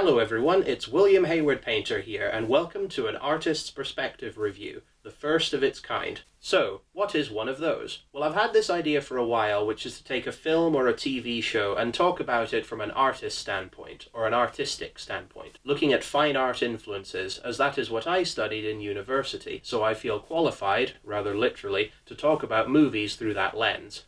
Hello everyone, it's William Hayward Painter here, and welcome to an Artist's Perspective review, the first of its kind. So, what is one of those? Well, I've had this idea for a while, which is to take a film or a TV show and talk about it from an artist standpoint, or an artistic standpoint, looking at fine art influences, as that is what I studied in university, so I feel qualified, rather literally, to talk about movies through that lens.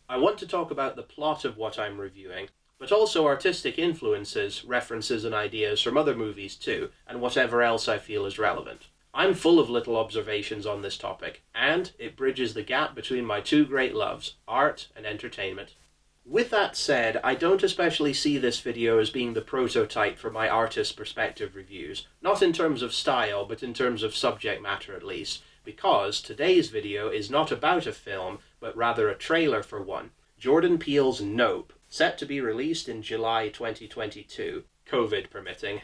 I want to talk about the plot of what I'm reviewing, but also artistic influences, references and ideas from other movies too, and whatever else I feel is relevant. I'm full of little observations on this topic, and it bridges the gap between my two great loves, art and entertainment. With that said, I don't especially see this video as being the prototype for my artist perspective reviews, not in terms of style, but in terms of subject matter at least, because today's video is not about a film, but rather a trailer for one, Jordan Peele's Nope, set to be released in July 2022, COVID permitting.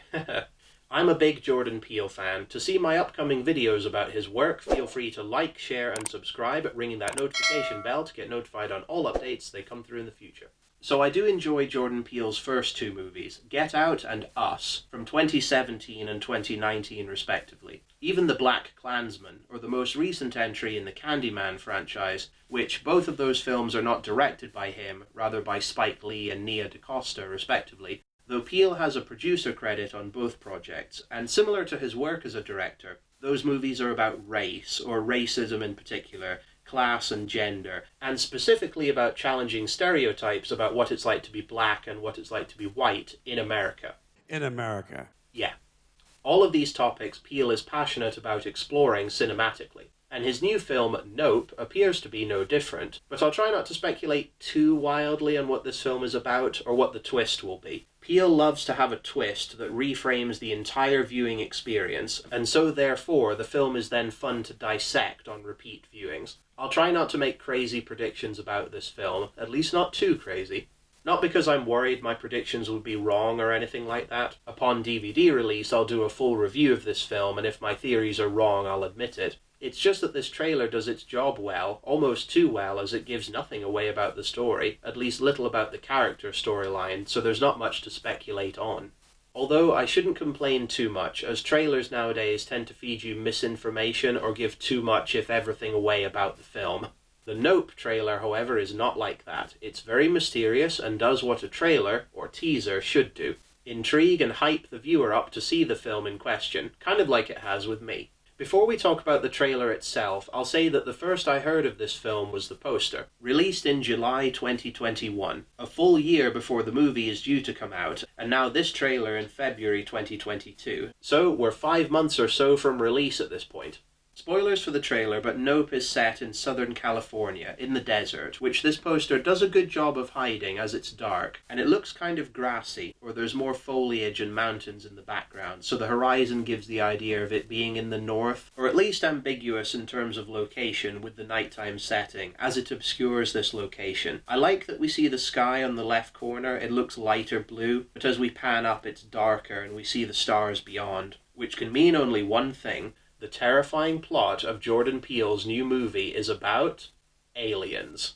I'm a big Jordan Peele fan. To see my upcoming videos about his work, feel free to like, share and subscribe, ringing that notification bell to get notified on all updates they come through in the future. So I do enjoy Jordan Peele's first two movies, Get Out and Us, from 2017 and 2019 respectively. Even The Black Klansman, or the most recent entry in the Candyman franchise, which both of those films are not directed by him, rather by Spike Lee and Nia DaCosta respectively, though Peele has a producer credit on both projects, and similar to his work as a director, those movies are about race, or racism in particular, class and gender, and specifically about challenging stereotypes about what it's like to be black and what it's like to be white in America. In America. Yeah. All of these topics Peele is passionate about exploring cinematically, and his new film, Nope, appears to be no different, but I'll try not to speculate too wildly on what this film is about, or what the twist will be. Peele loves to have a twist that reframes the entire viewing experience, and so therefore the film is then fun to dissect on repeat viewings. I'll try not to make crazy predictions about this film, at least not too crazy. Not because I'm worried my predictions would be wrong or anything like that. Upon DVD release I'll do a full review of this film, and if my theories are wrong I'll admit it. It's just that this trailer does its job well, almost too well, as it gives nothing away about the story, at least little about the character storyline, so there's not much to speculate on. Although I shouldn't complain too much, as trailers nowadays tend to feed you misinformation or give too much if everything away about the film. The Nope trailer, however, is not like that. It's very mysterious and does what a trailer, or teaser, should do. Intrigue and hype the viewer up to see the film in question, kind of like it has with me. Before we talk about the trailer itself, I'll say that the first I heard of this film was the poster, released in July 2021, a full year before the movie is due to come out, and now this trailer in February 2022. So we're 5 months or so from release at this point. Spoilers for the trailer, but Nope is set in Southern California, in the desert, which this poster does a good job of hiding as it's dark, and it looks kind of grassy, or there's more foliage and mountains in the background, so the horizon gives the idea of it being in the north, or at least ambiguous in terms of location with the nighttime setting, as it obscures this location. I like that we see the sky on the left corner, it looks lighter blue, but as we pan up it's darker and we see the stars beyond, which can mean only one thing. The terrifying plot of Jordan Peele's new movie is about aliens.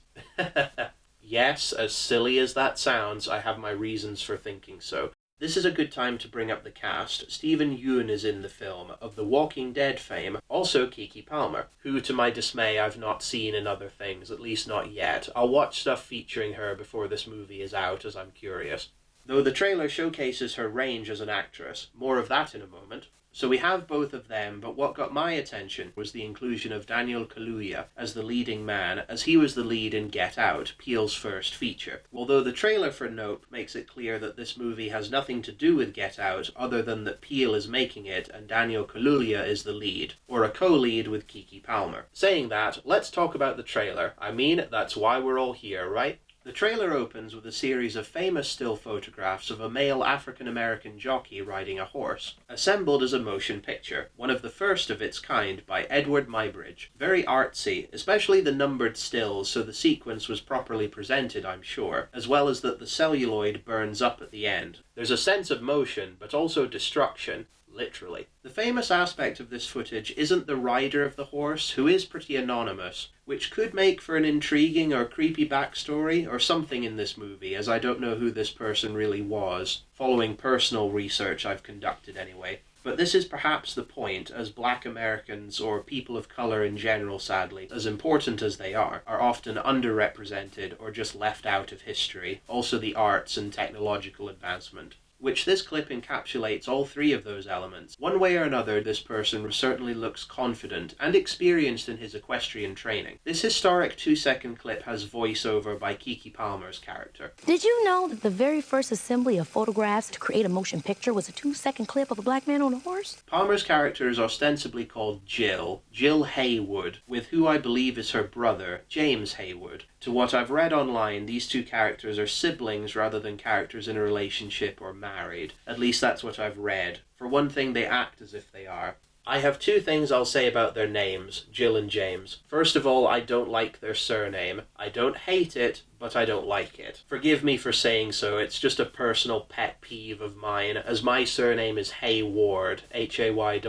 Yes, as silly as that sounds, I have my reasons for thinking so. This is a good time to bring up the cast. Stephen Yeun is in the film, of The Walking Dead fame, also Keke Palmer, who to my dismay I've not seen in other things, at least not yet. I'll watch stuff featuring her before this movie is out, as I'm curious. Though the trailer showcases her range as an actress, more of that in a moment. So we have both of them, but what got my attention was the inclusion of Daniel Kaluuya as the leading man, as he was the lead in Get Out, Peele's first feature. Although the trailer for Nope makes it clear that this movie has nothing to do with Get Out, other than that Peele is making it and Daniel Kaluuya is the lead, or a co-lead with Keke Palmer. Saying that, let's talk about the trailer. I mean, that's why we're all here, right? The trailer opens with a series of famous still photographs of a male African-American jockey riding a horse, assembled as a motion picture, one of the first of its kind by Eadweard Muybridge. Very artsy, especially the numbered stills, so the sequence was properly presented, I'm sure, as well as that the celluloid burns up at the end. There's a sense of motion, but also destruction, literally. The famous aspect of this footage isn't the rider of the horse, who is pretty anonymous, which could make for an intriguing or creepy backstory or something in this movie, as I don't know who this person really was, following personal research I've conducted anyway. But this is perhaps the point, as Black Americans, or people of colour in general sadly, as important as they are often underrepresented or just left out of history, also the arts and technological advancement. Which this clip encapsulates all three of those elements. One way or another, this person certainly looks confident and experienced in his equestrian training. This historic 2-second clip has voiceover by Keke Palmer's character. Did you know that the very first assembly of photographs to create a motion picture was a 2-second clip of a black man on a horse? Palmer's character is ostensibly called Gill Haywood, with who I believe is her brother, James Hayward. To what I've read online, these two characters are siblings rather than characters in a relationship or married. At least that's what I've read. For one thing, they act as if they are. I have two things I'll say about their names, Gill and James. First of all, I don't like their surname. I don't hate it, but I don't like it. Forgive me for saying so, it's just a personal pet peeve of mine, as my surname is Hayward, Hayward,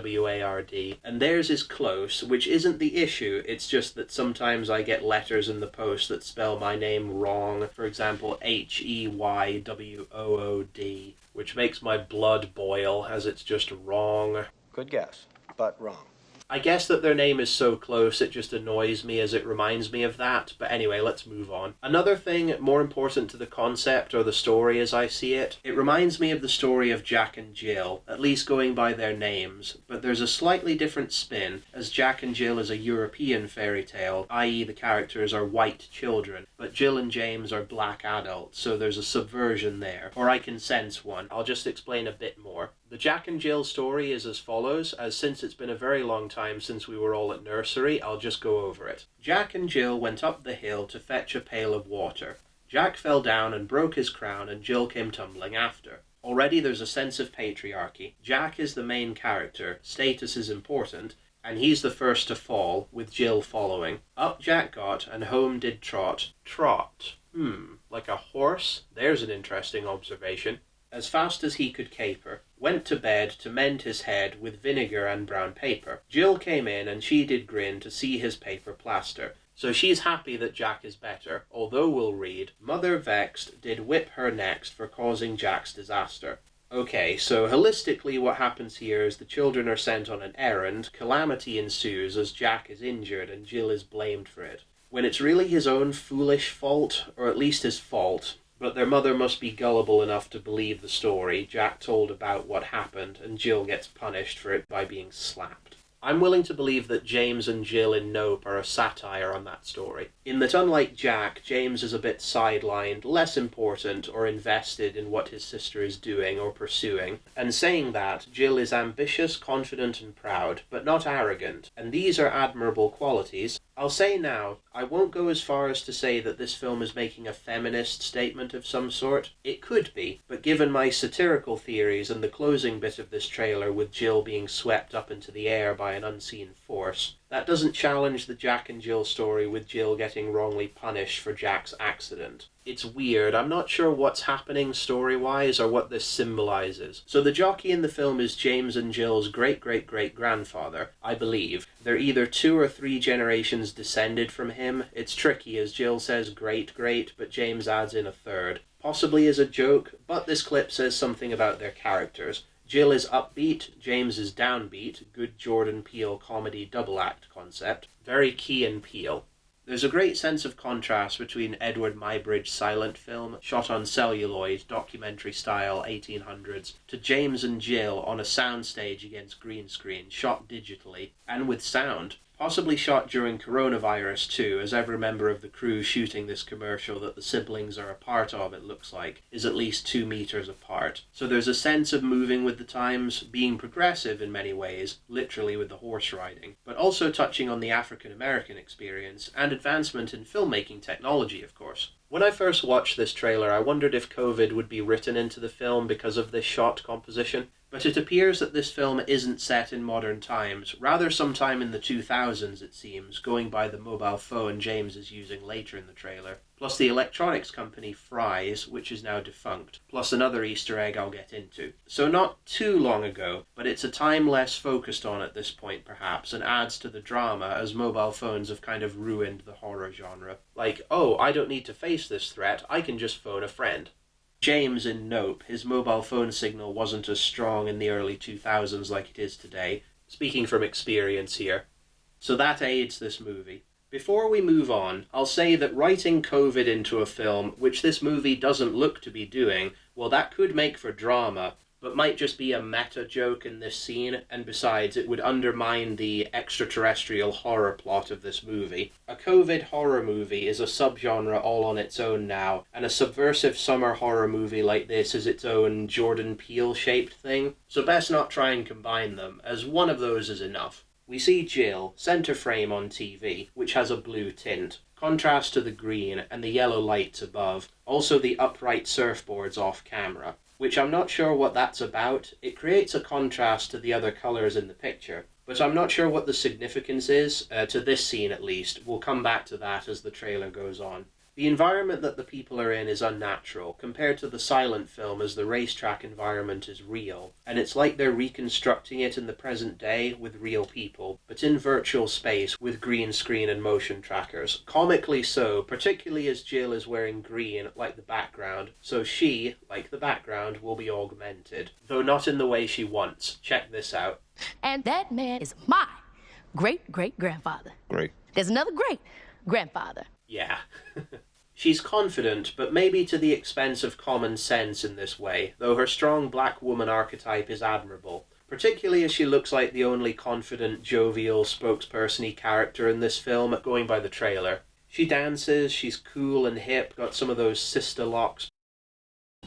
and theirs is close, which isn't the issue, it's just that sometimes I get letters in the post that spell my name wrong, for example Heywood, which makes my blood boil, as it's just wrong. Good guess, but wrong. I guess that their name is so close it just annoys me as it reminds me of that, but anyway, let's move on. Another thing more important to the concept or the story as I see it, it reminds me of the story of Jack and Jill, at least going by their names, but there's a slightly different spin, as Jack and Jill is a European fairy tale, i.e. the characters are white children, but Jill and James are black adults, so there's a subversion there, or I can sense one. I'll just explain a bit more. The Jack and Jill story is as follows, as since it's been a very long time since we were all at nursery, I'll just go over it. Jack and Jill went up the hill to fetch a pail of water. Jack fell down and broke his crown, and Jill came tumbling after. Already there's a sense of patriarchy. Jack is the main character, status is important, and he's the first to fall, with Jill following. Up Jack got, and home did trot. Trot. Like a horse? There's an interesting observation. As fast as he could caper, went to bed to mend his head with vinegar and brown paper. Jill came in and she did grin to see his paper plaster. So she's happy that Jack is better, although we'll read, Mother vexed did whip her next for causing Jack's disaster. Okay, so holistically what happens here is the children are sent on an errand, calamity ensues as Jack is injured and Jill is blamed for it. When it's really his own foolish fault, or at least his fault, but their mother must be gullible enough to believe the story. Jack told about what happened, and Jill gets punished for it by being slapped. I'm willing to believe that James and Jill in Nope are a satire on that story. In that unlike Jack, James is a bit sidelined, less important or invested in what his sister is doing or pursuing. And saying that, Jill is ambitious, confident and proud, but not arrogant, and these are admirable qualities. I'll say now, I won't go as far as to say that this film is making a feminist statement of some sort. It could be, but given my satirical theories and the closing bit of this trailer with Jill being swept up into the air by an unseen force, that doesn't challenge the Jack and Jill story with Jill getting wrongly punished for Jack's accident. It's weird, I'm not sure what's happening story-wise or what this symbolises. So the jockey in the film is James and Jill's great-great-great-grandfather, I believe. They're either 2 or 3 generations descended from him. It's tricky as Jill says great-great, but James adds in a third. Possibly as a joke, but this clip says something about their characters. Jill is upbeat, James is downbeat, good Jordan Peele comedy double act concept. Very key in Peele. There's a great sense of contrast between Edward Muybridge's silent film, shot on celluloid, documentary style 1800s, to James and Jill on a soundstage against green screen, shot digitally, and with sound. Possibly shot during coronavirus too, as every member of the crew shooting this commercial that the siblings are a part of, it looks like, is at least 2 meters apart. So there's a sense of moving with the times, being progressive in many ways, literally with the horse riding, but also touching on the African-American experience and advancement in filmmaking technology, of course. When I first watched this trailer, I wondered if COVID would be written into the film because of this shot composition. But it appears that this film isn't set in modern times, rather sometime in the 2000s it seems, going by the mobile phone James is using later in the trailer. plus the electronics company Fry's, which is now defunct, plus another Easter egg I'll get into. So not too long ago, but it's a time less focused on at this point perhaps, and adds to the drama as mobile phones have kind of ruined the horror genre. Like, oh, I don't need to face this threat, I can just phone a friend. James in Nope, his mobile phone signal wasn't as strong in the early 2000s like it is today, speaking from experience here. So that aids this movie. Before we move on, I'll say that writing COVID into a film, which this movie doesn't look to be doing, well, that could make for drama, but might just be a meta joke in this scene, and besides, it would undermine the extraterrestrial horror plot of this movie. A COVID horror movie is a subgenre all on its own now, and a subversive summer horror movie like this is its own Jordan Peele-shaped thing, so best not try and combine them, as one of those is enough. We see Gill, centre frame on TV, which has a blue tint, contrast to the green and the yellow lights above, also the upright surfboards off camera, which I'm not sure what that's about. It creates a contrast to the other colours in the picture, but I'm not sure what the significance is, to this scene at least. We'll come back to that as the trailer goes on. The environment that the people are in is unnatural, compared to the silent film as the racetrack environment is real, and it's like they're reconstructing it in the present day with real people, but in virtual space with green screen and motion trackers. Comically so, particularly as Gill is wearing green like the background, so she, like the background, will be augmented, though not in the way she wants. Check this out. And that man is my great-great-grandfather. Great. There's another great-grandfather. Yeah. She's confident, but maybe to the expense of common sense in this way, though her strong black woman archetype is admirable, particularly as she looks like the only confident, jovial, spokesperson-y character in this film, going by the trailer. She dances, she's cool and hip, got some of those sister locks.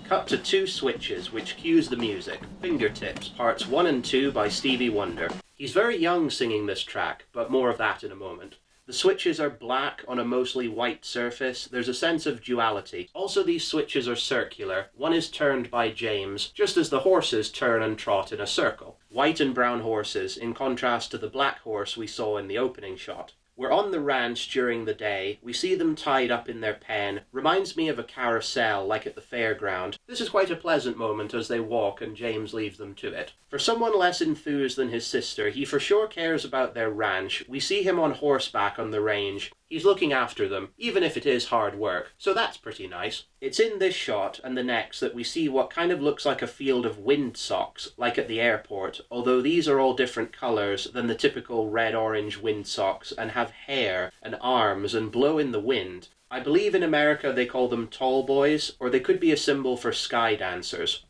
Cut to 2 switches, which cues the music. Fingertips, parts 1 and 2 by Stevie Wonder. He's very young singing this track, but more of that in a moment. The switches are black on a mostly white surface. There's a sense of duality. Also, these switches are circular. One is turned by James, just as the horses turn and trot in a circle. White and brown horses, in contrast to the black horse we saw in the opening shot. We're on the ranch during the day. We see them tied up in their pen. Reminds me of a carousel, like at the fairground. This is quite a pleasant moment as they walk and James leaves them to it. For someone less enthused than his sister, he for sure cares about their ranch. We see him on horseback on the range. He's looking after them, even if it is hard work, so that's pretty nice. It's in this shot and the next that we see what kind of looks like a field of windsocks, like at the airport, although these are all different colours than the typical red-orange windsocks and have hair and arms and blow in the wind. I believe in America they call them tall boys, or they could be a symbol for sky dancers.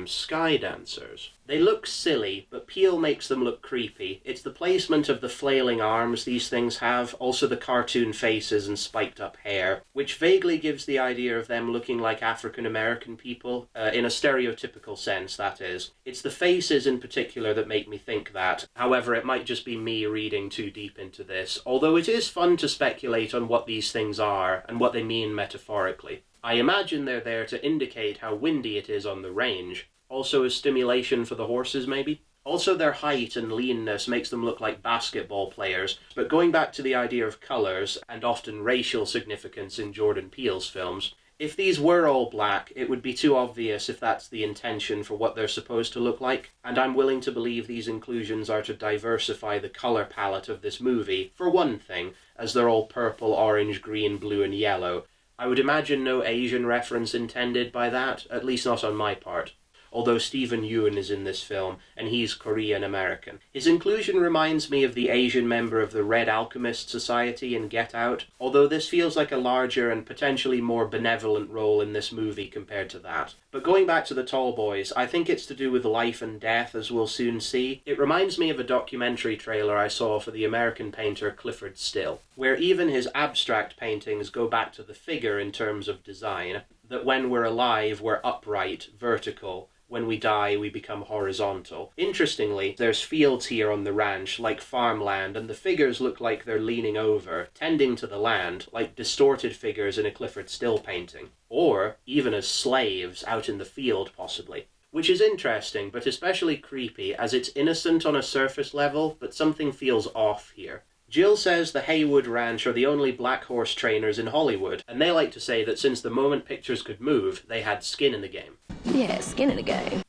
Sky dancers. They look silly, but Peele makes them look creepy. It's the placement of the flailing arms these things have, also the cartoon faces and spiked up hair, which vaguely gives the idea of them looking like African-American people, in a stereotypical sense, that is. It's the faces in particular that make me think that. However, it might just be me reading too deep into this, although it is fun to speculate on what these things are and what they mean metaphorically. I imagine they're there to indicate how windy it is on the range. Also a stimulation for the horses, maybe? Also their height and leanness makes them look like basketball players, but going back to the idea of colours, and often racial significance in Jordan Peele's films, if these were all black, it would be too obvious if that's the intention for what they're supposed to look like, and I'm willing to believe these inclusions are to diversify the colour palette of this movie, for one thing, as they're all purple, orange, green, blue and yellow. I would imagine no Asian reference intended by that, at least not on my part. Although Stephen Yeun is in this film, and he's Korean-American. His inclusion reminds me of the Asian member of the Red Alchemist Society in Get Out, although this feels like a larger and potentially more benevolent role in this movie compared to that. But going back to the tall boys, I think it's to do with life and death, as we'll soon see. It reminds me of a documentary trailer I saw for the American painter Clyfford Still, where even his abstract paintings go back to the figure in terms of design, that when we're alive, we're upright, vertical. When we die, we become horizontal. Interestingly, there's fields here on the ranch, like farmland, and the figures look like they're leaning over, tending to the land, like distorted figures in a Clyfford Still painting. Or even as slaves out in the field, possibly. Which is interesting, but especially creepy, as it's innocent on a surface level, but something feels off here. Gill says the Haywood Ranch are the only black horse trainers in Hollywood, and they like to say that since the moment pictures could move, they had skin in the game. Yeah, skin in the game.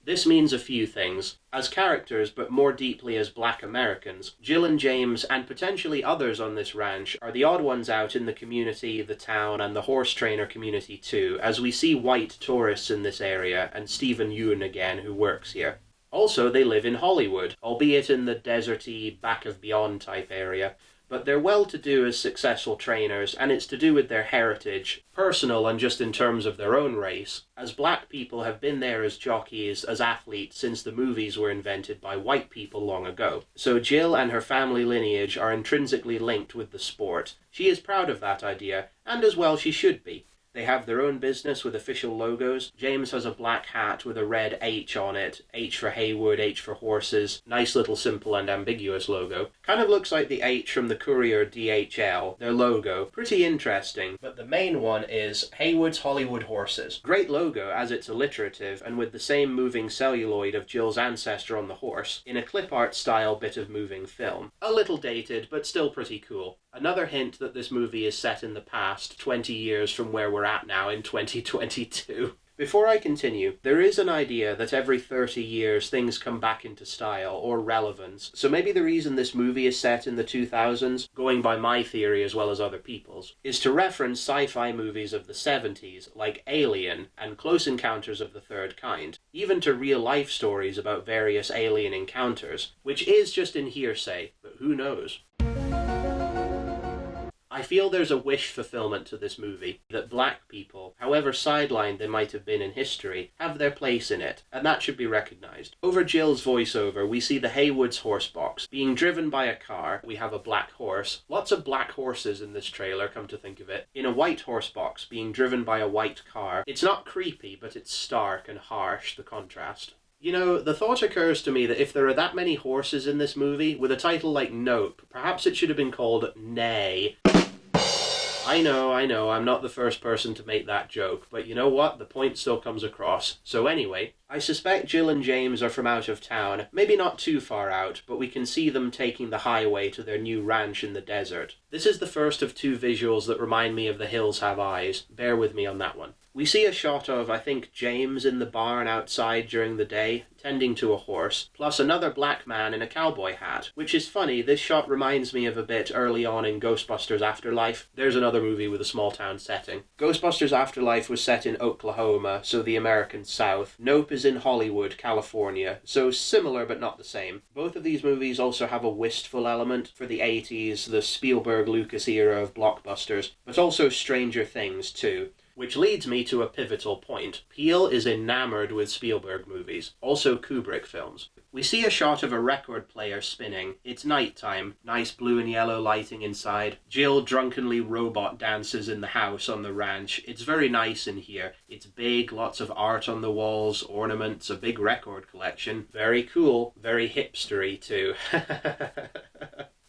This means a few things. As characters, but more deeply as black Americans, Gill and James, and potentially others on this ranch, are the odd ones out in the community, the town, and the horse trainer community too, as we see white tourists in this area, and Stephen Yeun again, who works here. Also, they live in Hollywood, albeit in the deserty, back of beyond type area, but they're well-to-do as successful trainers, and it's to do with their heritage, personal and just in terms of their own race, as black people have been there as jockeys, as athletes, since the movies were invented by white people long ago. So Gill and her family lineage are intrinsically linked with the sport. She is proud of that idea, and as well she should be. They have their own business with official logos. James has a black hat with a red H on it. H for Haywood, H for horses. Nice little simple and ambiguous logo. Kind of looks like the H from the courier DHL, their logo. Pretty interesting, but the main one is Haywood's Hollywood Horses. Great logo as it's alliterative and with the same moving celluloid of Jill's ancestor on the horse, in a clip art style bit of moving film. A little dated, but still pretty cool. Another hint that this movie is set in the past, 20 years from where we're at now in 2022. Before I continue, there is an idea that every 30 years things come back into style or relevance, so maybe the reason this movie is set in the 2000s, going by my theory as well as other people's, is to reference sci-fi movies of the 70s like Alien and Close Encounters of the Third Kind, even to real-life stories about various alien encounters, which is just in hearsay, but who knows? I feel there's a wish fulfillment to this movie, that black people, however sidelined they might have been in history, have their place in it, and that should be recognised. Over Jill's voiceover, we see the Haywood's horse box. Being driven by a car, we have a black horse. Lots of black horses in this trailer, come to think of it. In a white horse box, being driven by a white car. It's not creepy, but it's stark and harsh, the contrast. You know, the thought occurs to me that if there are that many horses in this movie, with a title like Nope, perhaps it should have been called Neigh. I know, I'm not the first person to make that joke, but you know what? The point still comes across. So anyway, I suspect Gill and James are from out of town, maybe not too far out, but we can see them taking the highway to their new ranch in the desert. This is the first of two visuals that remind me of The Hills Have Eyes. Bear with me on that one. We see a shot of, I think, James in the barn outside during the day, tending to a horse, plus another black man in a cowboy hat, which is funny. This shot reminds me of a bit early on in Ghostbusters Afterlife. There's another movie with a small town setting. Ghostbusters Afterlife was set in Oklahoma, so the American South. Nope is in Hollywood, California, so similar but not the same. Both of these movies also have a wistful element for the 80s, the Spielberg-Lucas era of blockbusters, but also Stranger Things too. Which leads me to a pivotal point. Peele is enamored with Spielberg movies, also Kubrick films. We see a shot of a record player spinning. It's nighttime, nice blue and yellow lighting inside. Gill drunkenly robot dances in the house on the ranch. It's very nice in here. It's big, lots of art on the walls, ornaments, a big record collection. Very cool, very hipstery too.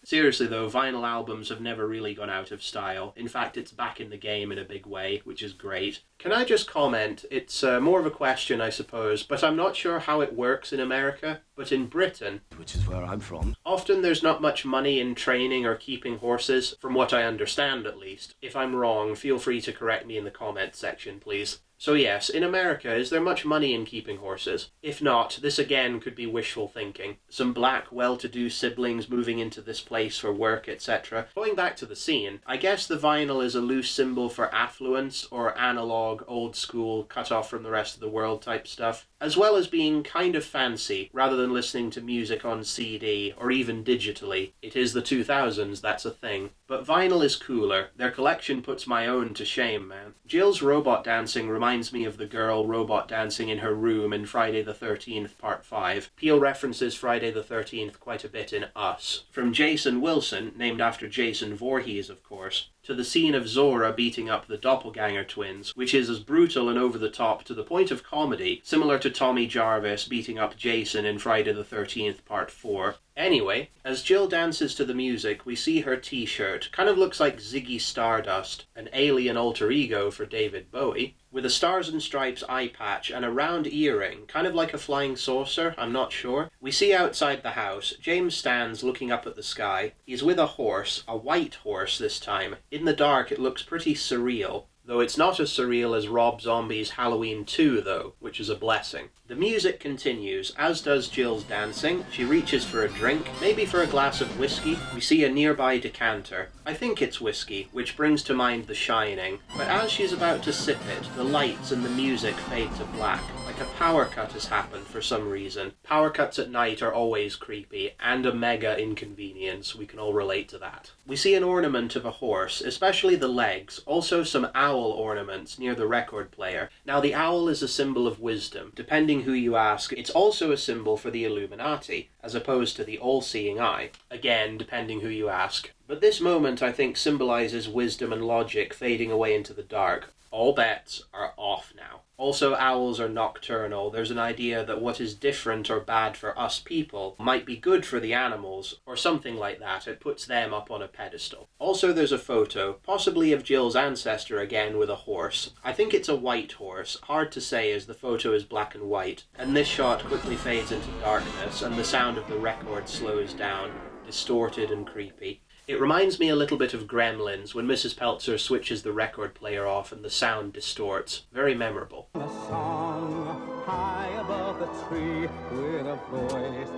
Seriously though, vinyl albums have never really gone out of style. In fact, it's back in the game in a big way, which is great. Can I just comment? It's more of a question, I suppose, but I'm not sure how it works in America. But in Britain, Which is where I'm from. often there's not much money in training or keeping horses, from what I understand at least. If I'm wrong, feel free to correct me in the comment section, please. So yes, in America, is there much money in keeping horses? If not, this again could be wishful thinking. Some black, well-to-do siblings moving into this place for work, etc. Going back to the scene, I guess the vinyl is a loose symbol for affluence, or analog, old school, cut off from the rest of the world type stuff, as well as being kind of fancy, rather than listening to music on CD, or even digitally. It is the 2000s, that's a thing. But vinyl is cooler. Their collection puts my own to shame, man. Jill's robot dancing reminds me of the girl robot dancing in her room in Friday the 13th Part 5. Peele references Friday the 13th quite a bit in Us. From Jason Wilson, named after Jason Voorhees of course, to the scene of Zora beating up the doppelganger twins, which is as brutal and over the top to the point of comedy, similar to Tommy Jarvis beating up Jason in Friday the 13th Part 4. Anyway, as Gill dances to the music, we see her t-shirt. Kind of looks like Ziggy Stardust, an alien alter ego for David Bowie, with a Stars and Stripes eye patch and a round earring, kind of like a flying saucer, I'm not sure. We see outside the house, James stands looking up at the sky. He's with a horse, a white horse this time. In the dark it looks pretty surreal. Though it's not as surreal as Rob Zombie's Halloween 2, though, which is a blessing. The music continues, as does Jill's dancing. She reaches for a drink, maybe for a glass of whiskey. We see a nearby decanter. I think it's whiskey, which brings to mind The Shining. But as she's about to sip it, the lights and the music fade to black. Like a power cut has happened for some reason. Power cuts at night are always creepy, and a mega inconvenience. We can all relate to that. We see an ornament of a horse, especially the legs, also some owl ornaments near the record player. Now the owl is a symbol of wisdom. Depending who you ask, it's also a symbol for the Illuminati, as opposed to the all-seeing eye. Again, depending who you ask. But this moment, I think, symbolizes wisdom and logic fading away into the dark. All bets are off now. Also, owls are nocturnal. There's an idea that what is different or bad for us people might be good for the animals, or something like that. It puts them up on a pedestal. Also, there's a photo, possibly of Jill's ancestor again with a horse. I think it's a white horse. Hard to say as the photo is black and white. And this shot quickly fades into darkness, and the sound of the record slows down, distorted and creepy. It reminds me a little bit of Gremlins, when Mrs. Peltzer switches the record player off and the sound distorts. Very memorable. A song high above the tree with a voice.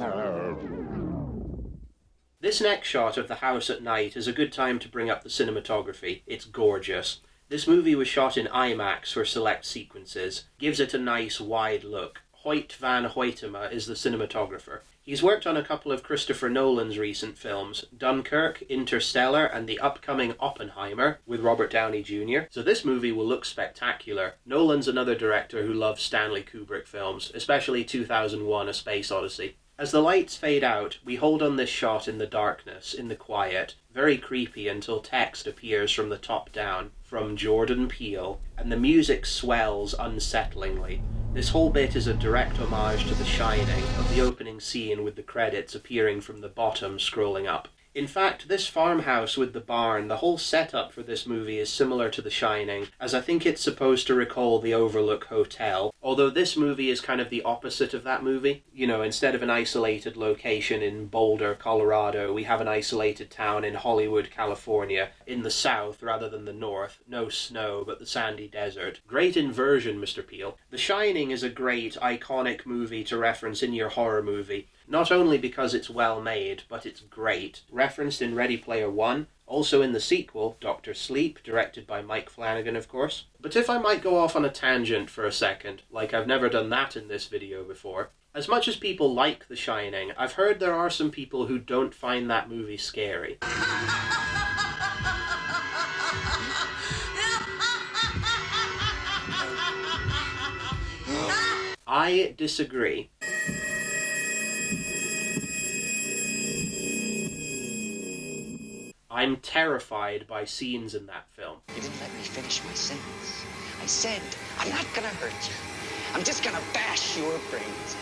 This next shot of the house at night is a good time to bring up the cinematography. It's gorgeous. This movie was shot in IMAX for select sequences. Gives it a nice wide look. Hoyt van Hoytema is the cinematographer. He's worked on a couple of Christopher Nolan's recent films, Dunkirk, Interstellar, and the upcoming Oppenheimer with Robert Downey Jr. So this movie will look spectacular. Nolan's another director who loves Stanley Kubrick films, especially 2001: A Space Odyssey. As the lights fade out, we hold on this shot in the darkness, in the quiet, very creepy until text appears from the top down, from Jordan Peele, and the music swells unsettlingly. This whole bit is a direct homage to The Shining, of the opening scene with the credits appearing from the bottom scrolling up. In fact, this farmhouse with the barn, the whole setup for this movie is similar to The Shining, as I think it's supposed to recall the Overlook Hotel, although this movie is kind of the opposite of that movie. You know, instead of an isolated location in Boulder, Colorado, we have an isolated town in Hollywood, California, in the south rather than the north. No snow, but the sandy desert. Great inversion, Mr. Peele. The Shining is a great, iconic movie to reference in your horror movie. Not only because it's well made, but it's great. Referenced in Ready Player One, also in the sequel, Dr. Sleep, directed by Mike Flanagan, of course. But if I might go off on a tangent for a second, like I've never done that in this video before, as much as people like The Shining, I've heard there are some people who don't find that movie scary. I disagree. I'm terrified by scenes in that film. You didn't let me finish my sentence. I said, I'm not gonna hurt you. I'm just gonna bash your brains.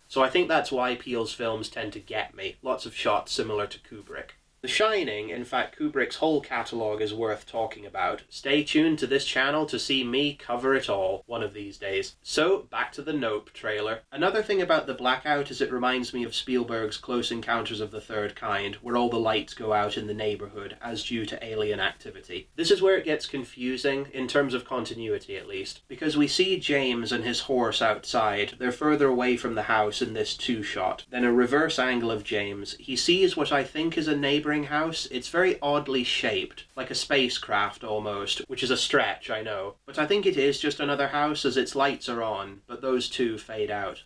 So I think that's why Peele's films tend to get me. Lots of shots similar to Kubrick. The Shining, in fact Kubrick's whole catalogue, is worth talking about. Stay tuned to this channel to see me cover it all one of these days. So, back to the Nope trailer. Another thing about the blackout is it reminds me of Spielberg's Close Encounters of the Third Kind, where all the lights go out in the neighbourhood as due to alien activity. This is where it gets confusing, in terms of continuity at least, because we see James and his horse outside. They're further away from the house in this two-shot. Then a reverse angle of James. He sees what I think is a neighbouring house. It's very oddly shaped, like a spacecraft almost, which is a stretch, I know. But I think it is just another house as its lights are on, but those two fade out.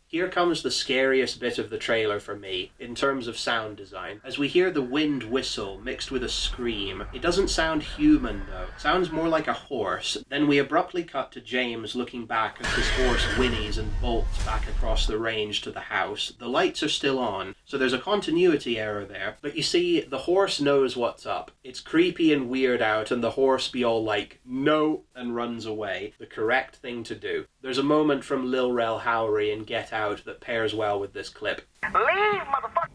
Here comes the scariest bit of the trailer for me, in terms of sound design. As we hear the wind whistle mixed with a scream, it doesn't sound human though. It sounds more like a horse. Then we abruptly cut to James looking back as his horse whinnies and bolts back across the range to the house. The lights are still on, so there's a continuity error there. But you see, the horse knows what's up. It's creepy and weird out, and the horse be all like, no, and runs away. The correct thing to do. There's a moment from Lil Rel Howery in Get Out that pairs well with this clip. Leave, motherfucker!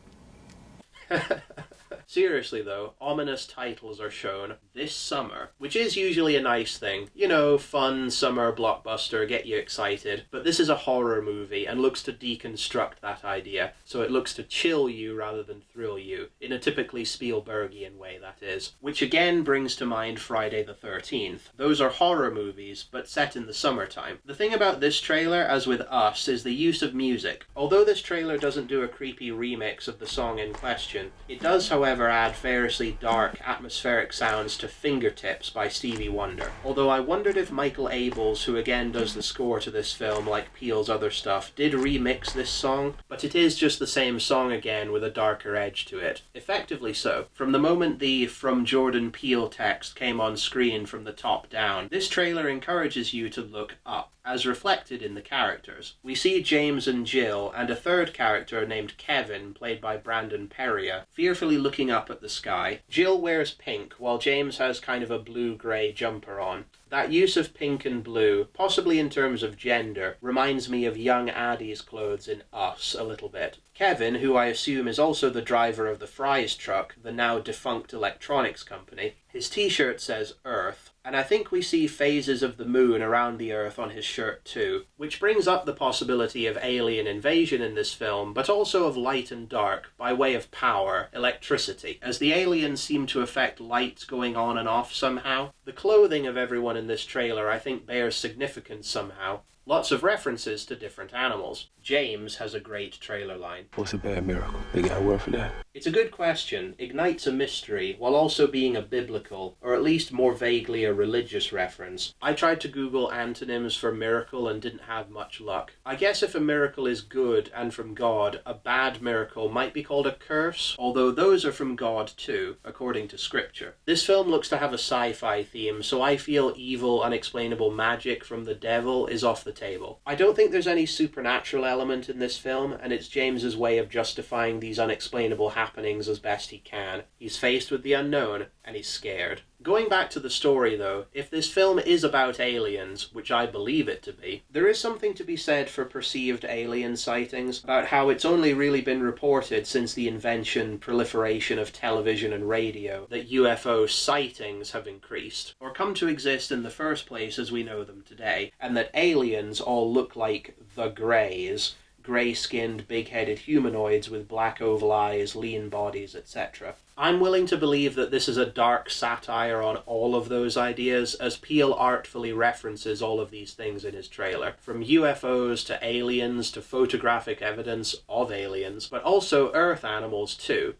Seriously though, ominous titles are shown this summer, which is usually a nice thing. You know, fun summer blockbuster, get you excited. But this is a horror movie and looks to deconstruct that idea, so it looks to chill you rather than thrill you, in a typically Spielbergian way, that is. Which again brings to mind Friday the 13th. Those are horror movies, but set in the summertime. The thing about this trailer, as with Us, is the use of music. Although this trailer doesn't do a creepy remix of the song in question, it does, however, add variously dark, atmospheric sounds to Fingertips by Stevie Wonder. Although I wondered if Michael Abels, who again does the score to this film like Peele's other stuff, did remix this song, but it is just the same song again with a darker edge to it. Effectively so. From the moment the "From Jordan Peele" text came on screen from the top down, this trailer encourages you to look up, as reflected in the characters. We see James and Gill, and a third character named Kevin, played by Brandon Perea, fearfully looking up at the sky. Gill wears pink, while James has kind of a blue-grey jumper on. That use of pink and blue, possibly in terms of gender, reminds me of young Addie's clothes in Us a little bit. Kevin, who I assume is also the driver of the Fry's truck, the now defunct electronics company, his t-shirt says Earth, and I think we see phases of the moon around the Earth on his shirt too, which brings up the possibility of alien invasion in this film, but also of light and dark, by way of power, electricity, as the aliens seem to affect light going on and off somehow. The clothing of everyone in this trailer I think bears significance somehow. Lots of references to different animals. James has a great trailer line. What's a bad miracle? They got a word for that? It's a good question. Ignites a mystery, while also being a biblical, or at least more vaguely a religious reference. I tried to Google antonyms for miracle and didn't have much luck. I guess if a miracle is good and from God, a bad miracle might be called a curse, although those are from God too, according to scripture. This film looks to have a sci-fi theme, so I feel evil, unexplainable magic from the devil is off the table. I don't think there's any supernatural element in this film, and it's James's way of justifying these unexplainable happenings as best he can. He's faced with the unknown, and he's scared. Going back to the story though, if this film is about aliens, which I believe it to be, there is something to be said for perceived alien sightings, about how it's only really been reported since the invention, proliferation of television and radio, that UFO sightings have increased, or come to exist in the first place as we know them today, and that aliens all look like the Greys, grey-skinned, big-headed humanoids with black oval eyes, lean bodies, etc. I'm willing to believe that this is a dark satire on all of those ideas, as Peele artfully references all of these things in his trailer. From UFOs to aliens to photographic evidence of aliens, but also Earth animals too.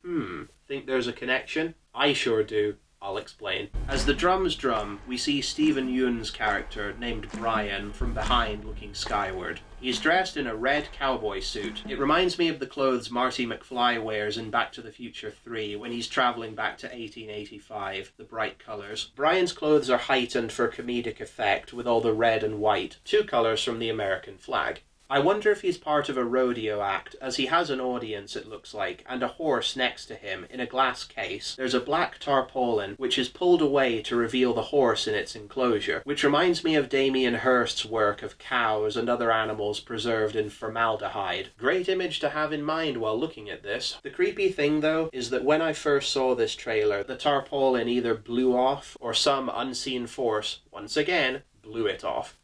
Think there's a connection? I sure do. I'll explain. As the drums drum, we see Stephen Yeun's character, named Brian, from behind looking skyward. He's dressed in a red cowboy suit. It reminds me of the clothes Marty McFly wears in Back to the Future 3 when he's travelling back to 1885, the bright colours. Brian's clothes are heightened for comedic effect with all the red and white, two colours from the American flag. I wonder if he's part of a rodeo act, as he has an audience, it looks like, and a horse next to him, in a glass case. There's a black tarpaulin, which is pulled away to reveal the horse in its enclosure, which reminds me of Damien Hirst's work of cows and other animals preserved in formaldehyde. Great image to have in mind while looking at this. The creepy thing, though, is that when I first saw this trailer, the tarpaulin either blew off, or some unseen force, once again, blew it off.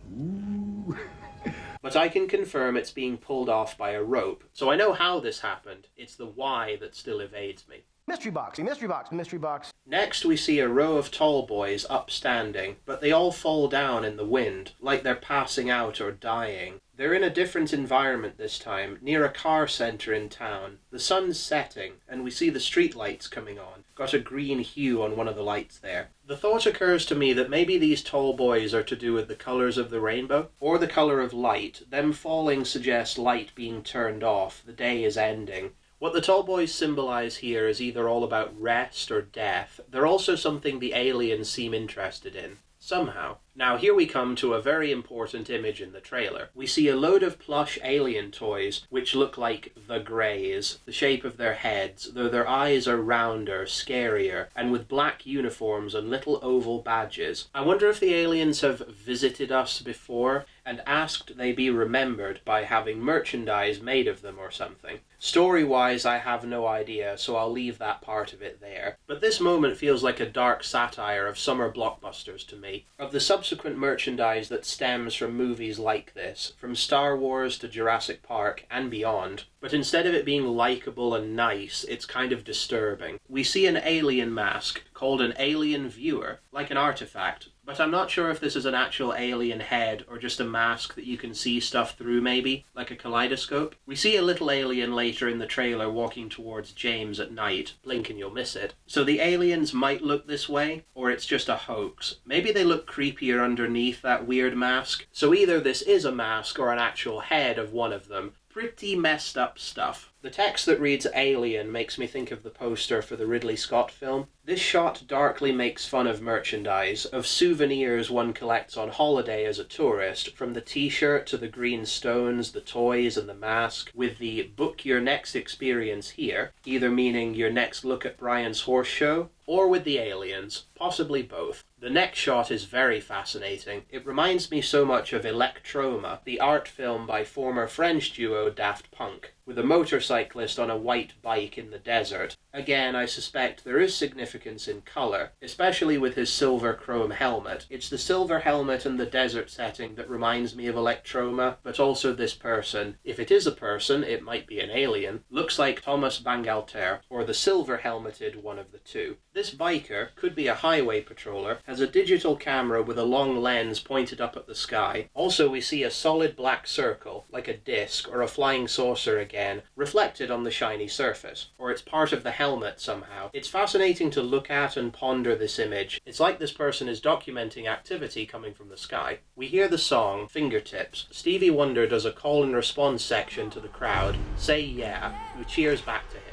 But I can confirm it's being pulled off by a rope, so I know how this happened. It's the why that still evades me. Mystery box, mystery box, mystery box. Next we see a row of tall boys upstanding, but they all fall down in the wind, like they're passing out or dying. They're in a different environment this time, near a car centre in town. The sun's setting, and we see the street lights coming on. Got a green hue on one of the lights there. The thought occurs to me that maybe these tall boys are to do with the colours of the rainbow, or the colour of light. Them falling suggests light being turned off, the day is ending. What the tall boys symbolise here is either all about rest or death. They're also something the aliens seem interested in. Somehow. Now here we come to a very important image in the trailer. We see a load of plush alien toys which look like the Greys, the shape of their heads, though their eyes are rounder, scarier, and with black uniforms and little oval badges. I wonder if the aliens have visited us before and asked they be remembered by having merchandise made of them or something. Story-wise, I have no idea, so I'll leave that part of it there. But this moment feels like a dark satire of summer blockbusters to me, of the subsequent merchandise that stems from movies like this, from Star Wars to Jurassic Park and beyond. But instead of it being likeable and nice, it's kind of disturbing. We see an alien mask, called an alien viewer, like an artifact, but I'm not sure if this is an actual alien head or just a mask that you can see stuff through maybe, like a kaleidoscope. We see a little alien later in the trailer walking towards James at night. Blink and you'll miss it. So the aliens might look this way, or it's just a hoax. Maybe they look creepier underneath that weird mask. So either this is a mask or an actual head of one of them. Pretty messed up stuff. The text that reads Alien makes me think of the poster for the Ridley Scott film. This shot darkly makes fun of merchandise, of souvenirs one collects on holiday as a tourist, from the t-shirt to the green stones, the toys and the mask, with the book your next experience here, either meaning your next look at Brian's horse show, or with the aliens, possibly both. The next shot is very fascinating. It reminds me so much of Electroma, the art film by former French duo Daft Punk, with a motorcyclist on a white bike in the desert. Again, I suspect there is significance in colour, especially with his silver chrome helmet. It's the silver helmet and the desert setting that reminds me of Electroma, but also this person. If it is a person, it might be an alien. Looks like Thomas Bangalter, or the silver-helmeted one of the two. This biker, could be a highway patroller, has a digital camera with a long lens pointed up at the sky. Also, we see a solid black circle, like a disc or a flying saucer again, reflected on the shiny surface. Or it's part of the helmet somehow. It's fascinating to look at and ponder this image. It's like this person is documenting activity coming from the sky. We hear the song, Fingertips. Stevie Wonder does a call and response section to the crowd, Say Yeah, who cheers back to him.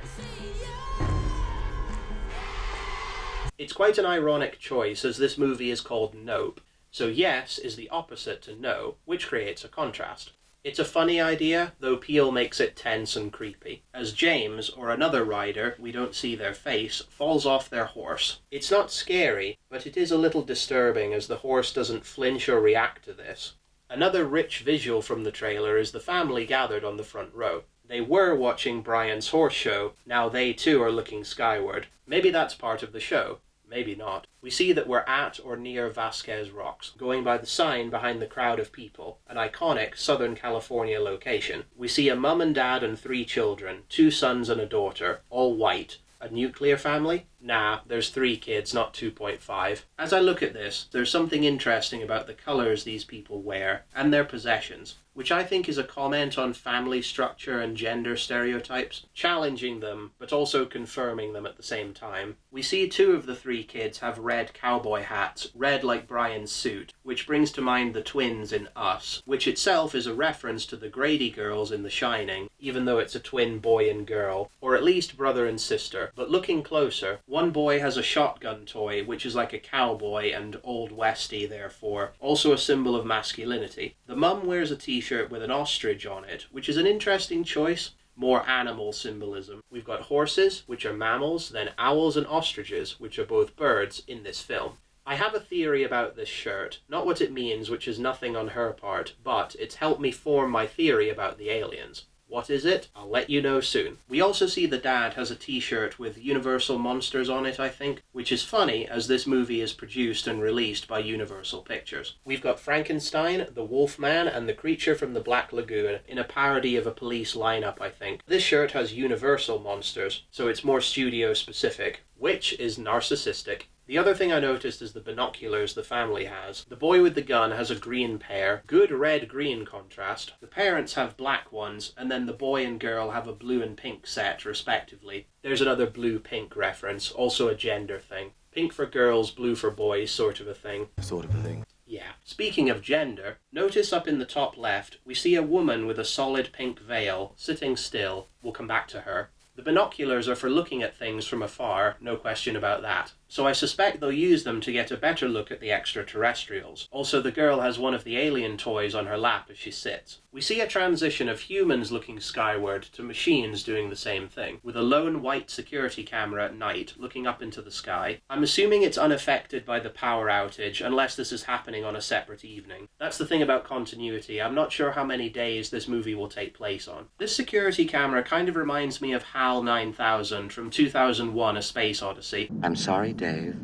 It's quite an ironic choice, as this movie is called Nope, so yes is the opposite to no, which creates a contrast. It's a funny idea, though Peele makes it tense and creepy, as James, or another rider, we don't see their face, falls off their horse. It's not scary, but it is a little disturbing as the horse doesn't flinch or react to this. Another rich visual from the trailer is the family gathered on the front row. They were watching Brian's horse show, now they too are looking skyward. Maybe that's part of the show. Maybe not. We see that we're at or near Vasquez Rocks, going by the sign behind the crowd of people, an iconic Southern California location. We see a mum and dad and 3 children, 2 sons and a daughter, all white. A nuclear family? Nah, there's 3 kids, not 2.5. As I look at this, there's something interesting about the colours these people wear, and their possessions, which I think is a comment on family structure and gender stereotypes, challenging them, but also confirming them at the same time. We see 2 of the 3 kids have red cowboy hats, red like Brian's suit, which brings to mind the twins in Us, which itself is a reference to the Grady girls in The Shining, even though it's a twin boy and girl, or at least brother and sister. But looking closer, one boy has a shotgun toy, which is like a cowboy and Old Westy, therefore, also a symbol of masculinity. The mum wears a t-shirt with an ostrich on it, which is an interesting choice. More animal symbolism. We've got horses, which are mammals, then owls and ostriches, which are both birds, in this film. I have a theory about this shirt, not what it means, which is nothing on her part, but it's helped me form my theory about the aliens. What is it? I'll let you know soon. We also see the dad has a t-shirt with Universal Monsters on it, I think, which is funny as this movie is produced and released by Universal Pictures. We've got Frankenstein, the Wolfman, and the creature from the Black Lagoon in a parody of a police lineup, I think. This shirt has Universal Monsters, so it's more studio specific, which is narcissistic. The other thing I noticed is the binoculars the family has. The boy with the gun has a green pair, good red-green contrast. The parents have black ones, and then the boy and girl have a blue and pink set, respectively. There's another blue-pink reference, also a gender thing. Pink for girls, blue for boys, sort of a thing. Sort of a thing. Yeah. Speaking of gender, notice up in the top left, we see a woman with a solid pink veil, sitting still. We'll come back to her. The binoculars are for looking at things from afar, no question about that. So I suspect they'll use them to get a better look at the extraterrestrials. Also, the girl has one of the alien toys on her lap as she sits. We see a transition of humans looking skyward to machines doing the same thing, with a lone white security camera at night looking up into the sky. I'm assuming it's unaffected by the power outage, unless this is happening on a separate evening. That's the thing about continuity. I'm not sure how many days this movie will take place on. This security camera kind of reminds me of HAL 9000 from 2001: A Space Odyssey. I'm sorry, Dave.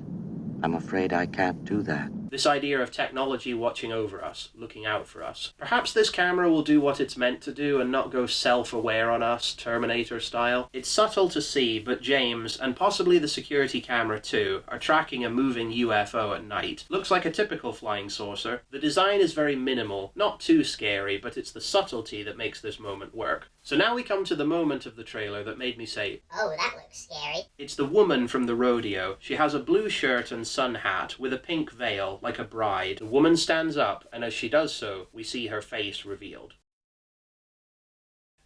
I'm afraid I can't do that. This idea of technology watching over us, looking out for us. Perhaps this camera will do what it's meant to do and not go self-aware on us, Terminator style. It's subtle to see, but James, and possibly the security camera too, are tracking a moving UFO at night. Looks like a typical flying saucer. The design is very minimal, not too scary, but it's the subtlety that makes this moment work. So now we come to the moment of the trailer that made me say, "Oh, that looks scary." It's the woman from the rodeo. She has a blue shirt and sun hat with a pink veil, like a bride. The woman stands up, and as she does so, we see her face revealed.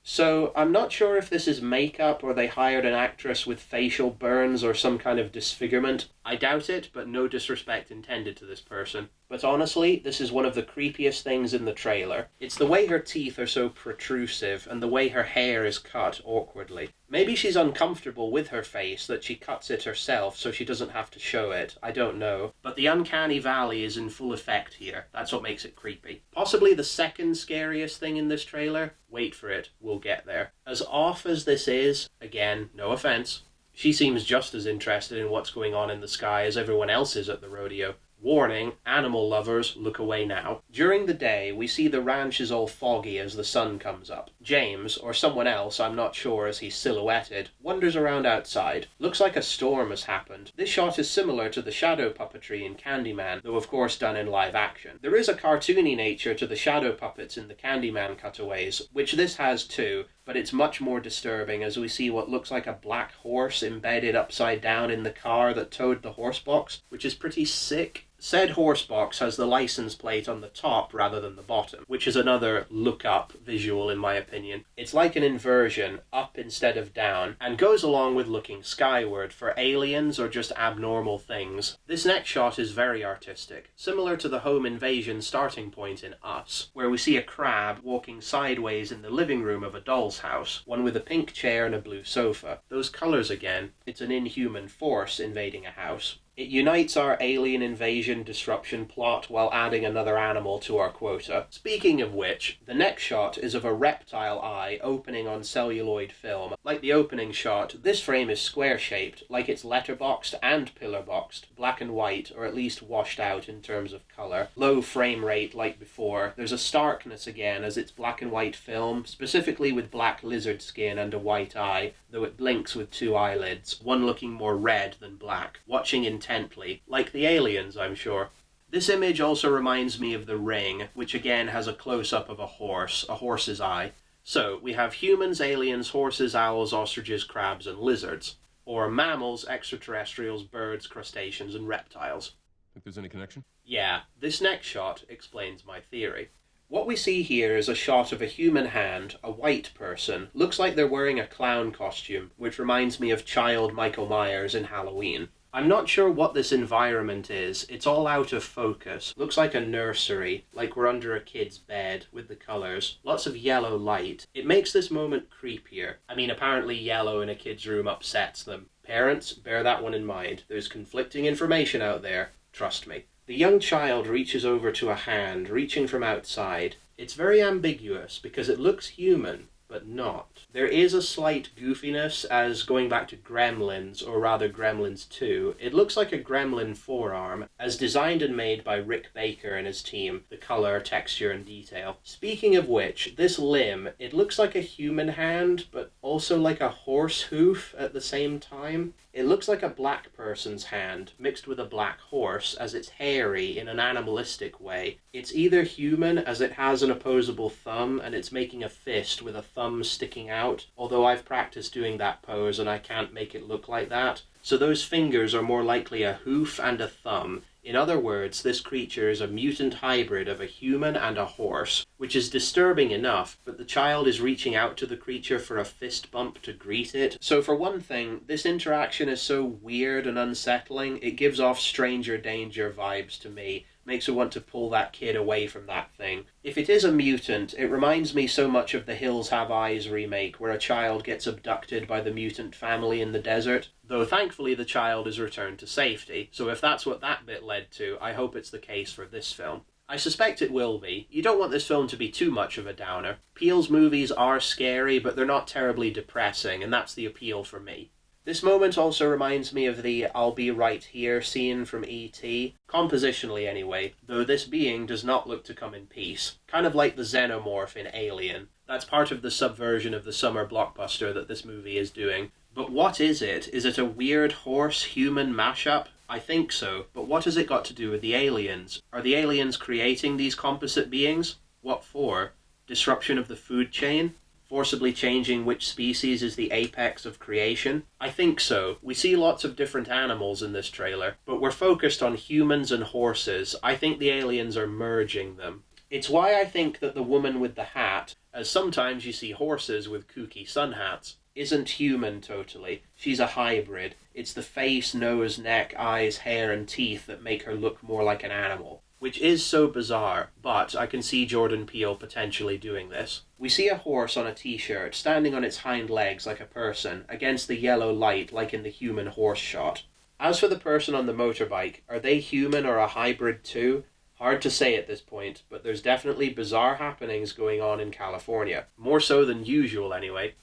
So, I'm not sure if this is makeup or they hired an actress with facial burns or some kind of disfigurement. I doubt it, but no disrespect intended to this person. But honestly, this is one of the creepiest things in the trailer. It's the way her teeth are so protrusive and the way her hair is cut awkwardly. Maybe she's uncomfortable with her face that she cuts it herself so she doesn't have to show it. I don't know. But the uncanny valley is in full effect here. That's what makes it creepy. Possibly the second scariest thing in this trailer? Wait for it. We'll get there. As off as this is, again, no offense, she seems just as interested in what's going on in the sky as everyone else is at the rodeo. Warning, animal lovers, look away now. During the day, we see the ranch is all foggy as the sun comes up. James, or someone else, I'm not sure as he's silhouetted, wanders around outside. Looks like a storm has happened. This shot is similar to the shadow puppetry in Candyman, though of course done in live action. There is a cartoony nature to the shadow puppets in the Candyman cutaways, which this has too, but it's much more disturbing as we see what looks like a black horse embedded upside down in the car that towed the horse box, which is pretty sick. Said horse box has the license plate on the top rather than the bottom, which is another look-up visual in my opinion. It's like an inversion, up instead of down, and goes along with looking skyward for aliens or just abnormal things. This next shot is very artistic, similar to the home invasion starting point in Us, where we see a crab walking sideways in the living room of a doll's house, one with a pink chair and a blue sofa. Those colours again, it's an inhuman force invading a house. It unites our alien invasion disruption plot while adding another animal to our quota. Speaking of which, the next shot is of a reptile eye opening on celluloid film. Like the opening shot, this frame is square-shaped, like it's letterboxed and pillar-boxed, black and white, or at least washed out in terms of colour. Low frame rate like before. There's a starkness again as it's black and white film, specifically with black lizard skin and a white eye, though it blinks with two eyelids, one looking more red than black, watching intently, like the aliens, I'm sure. This image also reminds me of The Ring, which again has a close-up of a horse's eye. So, we have humans, aliens, horses, owls, ostriches, crabs, and lizards. Or mammals, extraterrestrials, birds, crustaceans, and reptiles. Think there's any connection? Yeah, this next shot explains my theory. What we see here is a shot of a human hand, a white person. Looks like they're wearing a clown costume, which reminds me of child Michael Myers in Halloween. I'm not sure what this environment is. It's all out of focus. Looks like a nursery, like we're under a kid's bed with the colours. Lots of yellow light. It makes this moment creepier. I mean, apparently yellow in a kid's room upsets them. Parents, bear that one in mind. There's conflicting information out there. Trust me. The young child reaches over to a hand, reaching from outside. It's very ambiguous because it looks human, but not. There is a slight goofiness as going back to Gremlins, or rather Gremlins 2. It looks like a gremlin forearm, as designed and made by Rick Baker and his team, the colour, texture and detail. Speaking of which, this limb, it looks like a human hand, but also like a horse hoof at the same time. It looks like a black person's hand, mixed with a black horse, as it's hairy in an animalistic way. It's either human, as it has an opposable thumb, and it's making a fist with a thumb sticking out, although I've practiced doing that pose and I can't make it look like that. So those fingers are more likely a hoof and a thumb. In other words, this creature is a mutant hybrid of a human and a horse, which is disturbing enough, but the child is reaching out to the creature for a fist bump to greet it. So for one thing, this interaction is so weird and unsettling, it gives off Stranger Danger vibes to me. Makes her want to pull that kid away from that thing. If it is a mutant, it reminds me so much of the Hills Have Eyes remake, where a child gets abducted by the mutant family in the desert. Though thankfully the child is returned to safety, so if that's what that bit led to, I hope it's the case for this film. I suspect it will be. You don't want this film to be too much of a downer. Peele's movies are scary, but they're not terribly depressing, and that's the appeal for me. This moment also reminds me of the "I'll be right here" scene from E.T., compositionally anyway, though this being does not look to come in peace. Kind of like the xenomorph in Alien. That's part of the subversion of the summer blockbuster that this movie is doing. But what is it? Is it a weird horse-human mashup? I think so, but what has it got to do with the aliens? Are the aliens creating these composite beings? What for? Disruption of the food chain? Forcibly changing which species is the apex of creation? I think so. We see lots of different animals in this trailer, but we're focused on humans and horses. I think the aliens are merging them. It's why I think that the woman with the hat, as sometimes you see horses with kooky sun hats, isn't human totally. She's a hybrid. It's the face, nose, neck, eyes, hair, and teeth that make her look more like an animal. Which is so bizarre, but I can see Jordan Peele potentially doing this. We see a horse on a t-shirt, standing on its hind legs like a person, against the yellow light like in the human horse shot. As for the person on the motorbike, are they human or a hybrid too? Hard to say at this point, but there's definitely bizarre happenings going on in California. More so than usual anyway.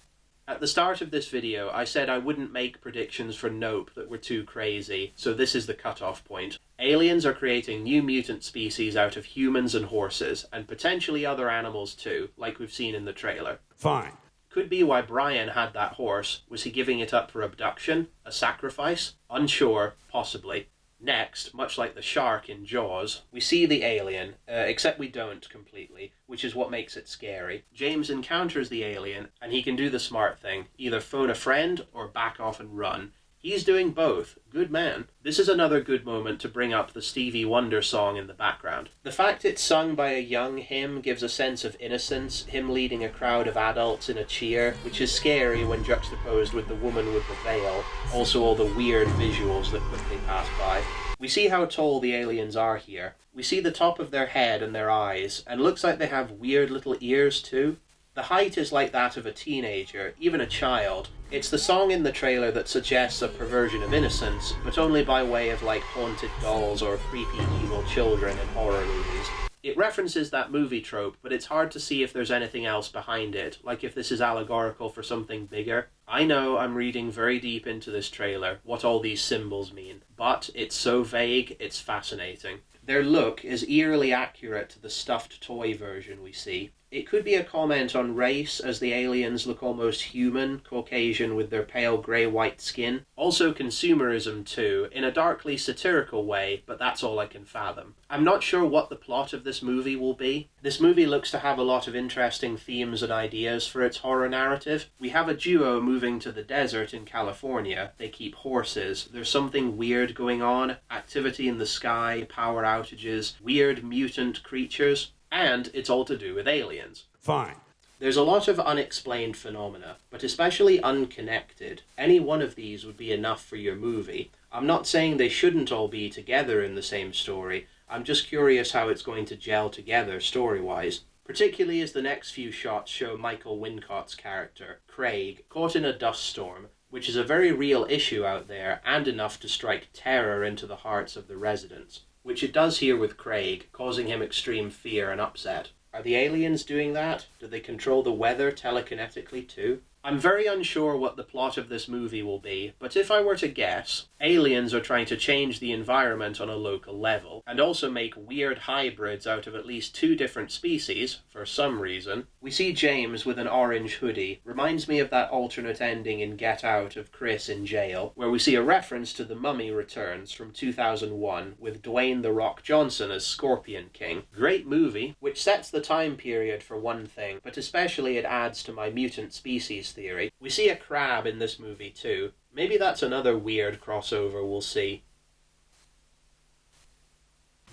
At the start of this video, I said I wouldn't make predictions for Nope that were too crazy, so this is the cutoff point. Aliens are creating new mutant species out of humans and horses, and potentially other animals too, like we've seen in the trailer. Fine. Could be why Brian had that horse. Was he giving it up for abduction? A sacrifice? Unsure, possibly. Next, much like the shark in Jaws, we see the alien, except we don't completely, which is what makes it scary. James encounters the alien, and he can do the smart thing, either phone a friend or back off and run. He's doing both. Good man. This is another good moment to bring up the Stevie Wonder song in the background. The fact it's sung by a young him gives a sense of innocence, him leading a crowd of adults in a cheer, which is scary when juxtaposed with the woman with the veil, also all the weird visuals that quickly pass by. We see how tall the aliens are here. We see the top of their head and their eyes, and looks like they have weird little ears too. The height is like that of a teenager, even a child. It's the song in the trailer that suggests a perversion of innocence, but only by way of like haunted dolls or creepy evil children in horror movies. It references that movie trope, but it's hard to see if there's anything else behind it, like if this is allegorical for something bigger. I know I'm reading very deep into this trailer, what all these symbols mean, but it's so vague, it's fascinating. Their look is eerily accurate to the stuffed toy version we see. It could be a comment on race, as the aliens look almost human, Caucasian with their pale grey-white skin. Also consumerism too, in a darkly satirical way, but that's all I can fathom. I'm not sure what the plot of this movie will be. This movie looks to have a lot of interesting themes and ideas for its horror narrative. We have a duo moving to the desert in California. They keep horses. There's something weird going on. Activity in the sky, power outages, weird mutant creatures. And it's all to do with aliens. Fine. There's a lot of unexplained phenomena, but especially unconnected. Any one of these would be enough for your movie. I'm not saying they shouldn't all be together in the same story. I'm just curious how it's going to gel together story-wise. Particularly as the next few shots show Michael Wincott's character, Craig, caught in a dust storm, which is a very real issue out there and enough to strike terror into the hearts of the residents. Which it does here with Craig, causing him extreme fear and upset. Are the aliens doing that? Do they control the weather telekinetically too? I'm very unsure what the plot of this movie will be, but if I were to guess, aliens are trying to change the environment on a local level, and also make weird hybrids out of at least 2 different species, for some reason. We see James with an orange hoodie. Reminds me of that alternate ending in Get Out of Chris in jail, where we see a reference to The Mummy Returns from 2001, with Dwayne "The Rock" Johnson as Scorpion King. Great movie, which sets the time period for one thing, but especially it adds to my mutant species theory. We see a crab in this movie too. Maybe that's another weird crossover we'll see.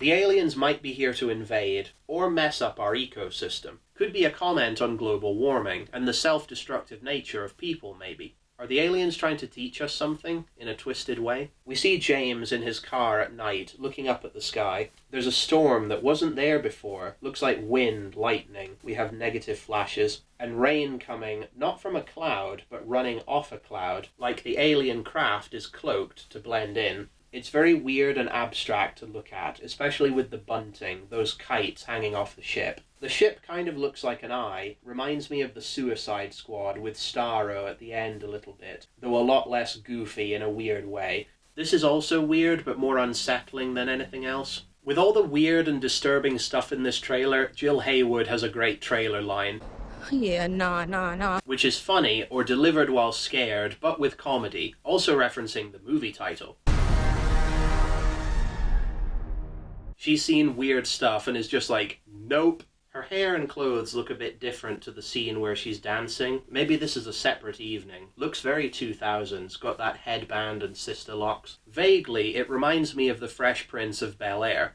The aliens might be here to invade, or mess up our ecosystem. Could be a comment on global warming, and the self-destructive nature of people, maybe. Are the aliens trying to teach us something, in a twisted way? We see James in his car at night, looking up at the sky. There's a storm that wasn't there before. Looks like wind, lightning. We have negative flashes. And rain coming, not from a cloud, but running off a cloud, like the alien craft is cloaked to blend in. It's very weird and abstract to look at, especially with the bunting, those kites hanging off the ship. The ship kind of looks like an eye, reminds me of the Suicide Squad with Starro at the end a little bit, though a lot less goofy in a weird way. This is also weird, but more unsettling than anything else. With all the weird and disturbing stuff in this trailer, Gill Haywood has a great trailer line. Yeah, nah. Which is funny, or delivered while scared, but with comedy, also referencing the movie title. She's seen weird stuff and is just like, nope. Her hair and clothes look a bit different to the scene where she's dancing. Maybe this is a separate evening. Looks very 2000s, got that headband and sister locks. Vaguely, it reminds me of the Fresh Prince of Bel-Air.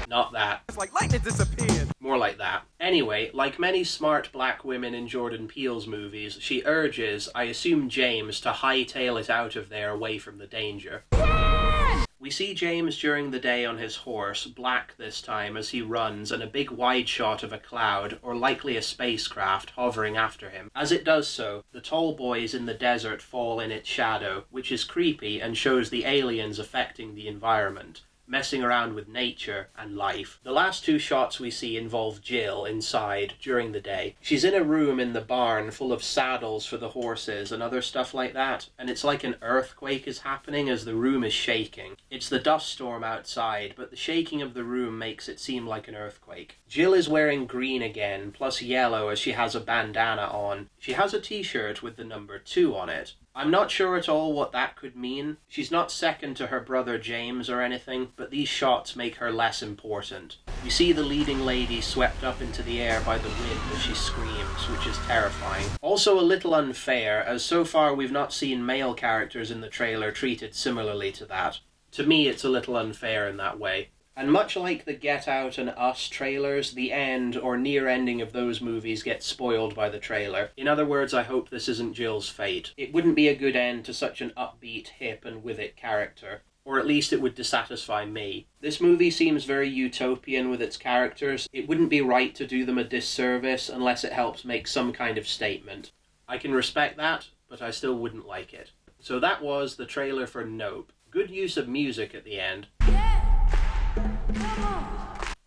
Not that. It's like lightning disappeared. More like that. Anyway, like many smart black women in Jordan Peele's movies, she urges, I assume James, to hightail it out of there away from the danger. We see James during the day on his horse, black this time as he runs, and a big wide shot of a cloud, or likely a spacecraft, hovering after him. As it does so, the tall boys in the desert fall in its shadow, which is creepy and shows the aliens affecting the environment, messing around with nature and life. The last two shots we see involve Gill inside during the day. She's in a room in the barn full of saddles for the horses and other stuff like that, and it's like an earthquake is happening as the room is shaking. It's the dust storm outside, but the shaking of the room makes it seem like an earthquake. Gill is wearing green again, plus yellow as she has a bandana on. She has a t-shirt with the number 2 on it. I'm not sure at all what that could mean. She's not second to her brother James or anything, but these shots make her less important. We see the leading lady swept up into the air by the wind as she screams, which is terrifying. Also a little unfair, as so far we've not seen male characters in the trailer treated similarly to that. To me, it's a little unfair in that way. And much like the Get Out and Us trailers, the end or near ending of those movies gets spoiled by the trailer. In other words, I hope this isn't Jill's fate. It wouldn't be a good end to such an upbeat, hip and with it character. Or at least it would dissatisfy me. This movie seems very utopian with its characters. It wouldn't be right to do them a disservice unless it helps make some kind of statement. I can respect that, but I still wouldn't like it. So that was the trailer for Nope. Good use of music at the end.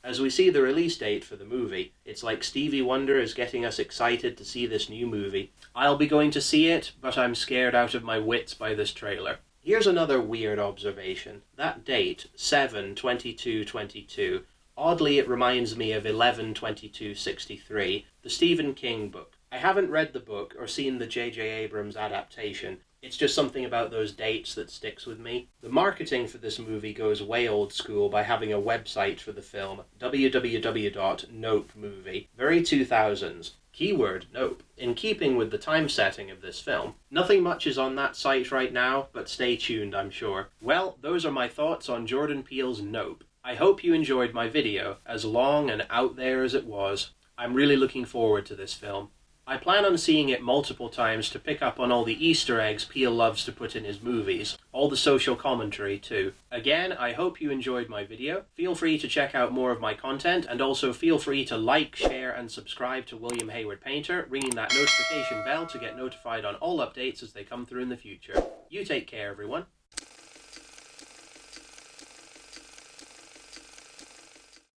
As we see the release date for the movie, it's like Stevie Wonder is getting us excited to see this new movie. I'll be going to see it, but I'm scared out of my wits by this trailer. Here's another weird observation. That date, 7/22/22, oddly it reminds me of 11/22/63, the Stephen King book. I haven't read the book or seen the J.J. Abrams adaptation. It's just something about those dates that sticks with me. The marketing for this movie goes way old school by having a website for the film, www.nopemovie. Very 2000s. Keyword, nope. In keeping with the time setting of this film. Nothing much is on that site right now, but stay tuned, I'm sure. Well, those are my thoughts on Jordan Peele's Nope. I hope you enjoyed my video, as long and out there as it was. I'm really looking forward to this film. I plan on seeing it multiple times to pick up on all the Easter eggs Peele loves to put in his movies, all the social commentary too. Again, I hope you enjoyed my video. Feel free to check out more of my content, and also feel free to like, share and subscribe to William Hayward Painter, ringing that notification bell to get notified on all updates as they come through in the future. You take care, everyone.